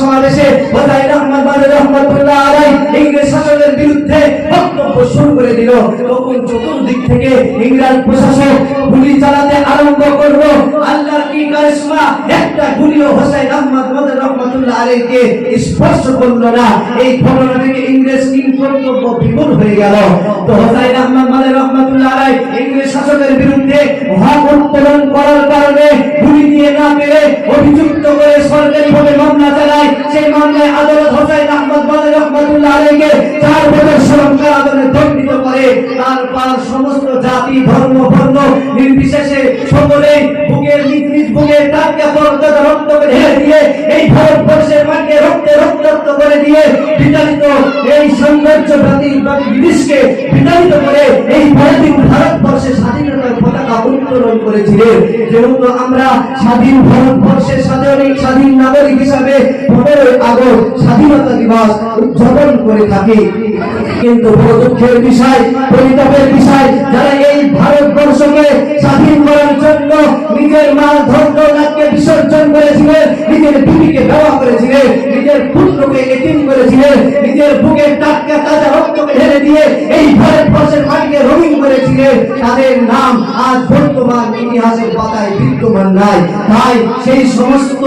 সমাবেশে হোসাইন আহমদ মাদানী রহমাতুল্লাহ আলাইহি ইংরেজ শাসনের বিরুদ্ধে বক্তব্য শুরু করে দিল। তখন চতুর্দিক থেকে ইংরেজ প্রশাসক গুলি চালাতে আরম্ভ করলো। আল্লাহর কি কারিশমা, একটা গুলিও হোসাইন আহমদ মাদানী রহমাতুল্লাহ আলাইহিকে স্পর্শ করলো না। এই ঘটনা থেকে ইংরেজ কিংকর্তব্য বিমূল হয়ে গেল। তো হোসাইন আহমদ মাদানী রহমাতুল্লাহ আলাইহি ইংরেজ শাসনের বিরুদ্ধে হক উত্তোলন করার কারণে গুলি দিয়ে না পেরে অভিযুক্ত করে সরকারিভাবে মামলা চালায়। সেই মামলায় আদালত হোসাইন আহমদ মাদানী রহমাতুল্লাহ আলাইহিকে 4 বছর শ্রম কারাদণ্ডে দণ্ডিত করে। তারপর সমস্ত জাতি ধর্ম বর্ণ নির্বিশেষে সকলেই বুকের নিজ নিজ বুকে টাটকা পর্দা রক্ত ঢেলে দিয়ে এই ভারতবর্ষের মাটিকে রক্তে রক্তাক্ত করে দিয়ে বিতাড়িত এই সাম্রাজ্যবাদী ব্রিটিশকে বিতাড়িত করে এই ভারতবর্ষের স্বাধীনতার পতাকা উত্তোলন করেছিলেন। যেহেতু আমরা স্বাধীন ভারতবর্ষের স্বাধীন নাগরিক হিসাবে 15 আগস্ট স্বাধীনতা দিবস উদযাপন করে থাকি, কিন্তু বড় দুঃখের বিষয়, পরিতাপের বিষয়, যারা এই ভারতবর্ষকে স্বাধীন করার জন্য নিজের মাল ধনদৌলতকে বিসর্জন করেছিলেন, নিজের বিবিকে দেওয়া করেছিলেন, নিজের পুত্রকে এতিম করেছিলেন, নিজের বুকের টাটকা তাজা রক্তকে ঢেলে দিয়ে এই ভারতবর্ষের মাটিকে রঙিন করেছিলেন, তাদের নাম আজ বর্তমান ইতিহাসের পাতায় বিদ্যমান নাই। তাই সেই সমস্ত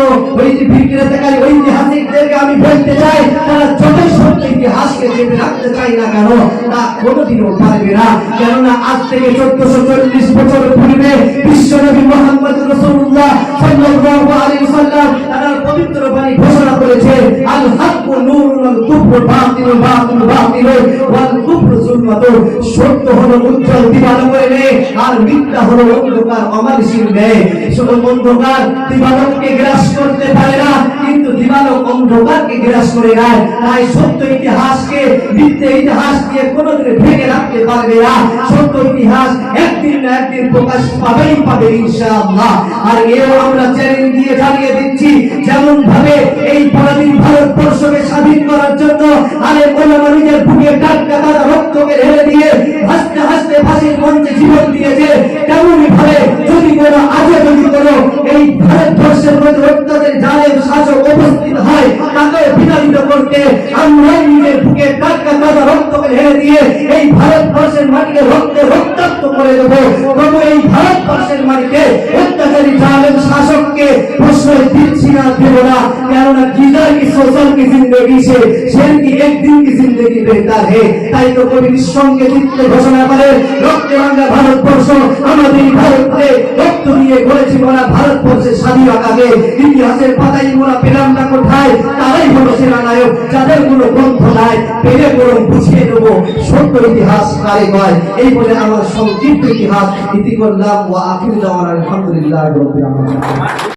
বিক্রেতাকারী ঐতিহাসিকদেরকে আমি বলতে চাই, তারা যতই সত্য ইতিহাসকে চেপে রাখতে চাই না কেন, তা কোনোদিনও পারবে না। কেননা আজ থেকে 1440 বছর পূর্বে বিশ্বনবী মুহাম্মদ রাসূলুল্লাহ সাল্লাল্লাহু আলাইহি ওয়াসাল্লাম তার পবিত্র বাণী ঘোষণা করেছে, আল হাক্কু নূরুন ওয়াল কুফরু বাতিলুন বাতিলুন ওয়াল কুফরু যুলমাতুন। সত্য হলো উজ্জ্বল দিবালোকের ন্যায়, আর মিথ্যা হলো অন্ধকার অমানুষের ন্যায়। শুধু অন্ধকার দিবালোককে গ্রাস করতে পারে না, কিন্তু দিবালোক অন্ধকারকে গ্রাস করে নেয়। তাই সত্য ইতিহাসকে মিথ্যা ইতিহাস দিয়ে কোনোদিন ঢেকে রাখতে পারবে না। সত্য ইতিহাস একদিন না একদিন প্রকাশ পাবে ইনশাআল্লাহ। আর এও আমরা চ্যালেঞ্জ দিয়ে জানিয়ে দিচ্ছি, যেমন ভাবে এই পরাধীন ভারতবর্ষকে স্বাধীন করার জন্য আলেম ওলামা নিজের বুকে টাটকা তাজা রক্তকে ঢেলে দিয়ে হাসতে হাসতে ফাঁসির মঞ্চে জীবন দিয়েছে, তেমনই ভাবে যদি কোনো এই ভারতবর্ষের মধ্যে অত্যাচারী জালেম শাসক উপস্থিত হয়, তাকে বিতাড়িত করতে আমরা নিজের বুকে টাটকা তাজা রক্তকে ঢেলে দিয়ে এই ভারতবর্ষের মাটিকে রক্তে রক্তাক্ত করে দেবো। তবু এই ভারতবর্ষের মাটিকে অত্যাচারী জালেম শাসককে প্রশ্রয় দিচ্ছি না, দেব না। কেননা কিদার কি সোশ্যাল কি জিন্দগি সে शेर की एक दिन की जिंदगी बेहतर है। তাই তো কবি নিঃসঙ্গে চিত্তে ঘোষণা করে, রক্তে রাঙা ভারতবর্ষ আমাদের ভারতে রক্ত দিয়ে গড়েছি মোরা ভারতবর্ষের স্বাধীনতাকে। ইতিহাসের পাতায় মোরা পেলাম না কোথায়, তারাই হলো সেরা নায়ক, যাদের কোনো গ্রন্থ নাই, পেলে বরং বুঝিয়ে দেবো সত্য ইতিহাস কারে কয়। এই বলে আমার সংক্ষিপ্ত ইতিহাস ইতি করলাম। ওয়া আখিরু দাওয়ানা আলহামদুলিল্লাহি রাব্বিল আলামিন।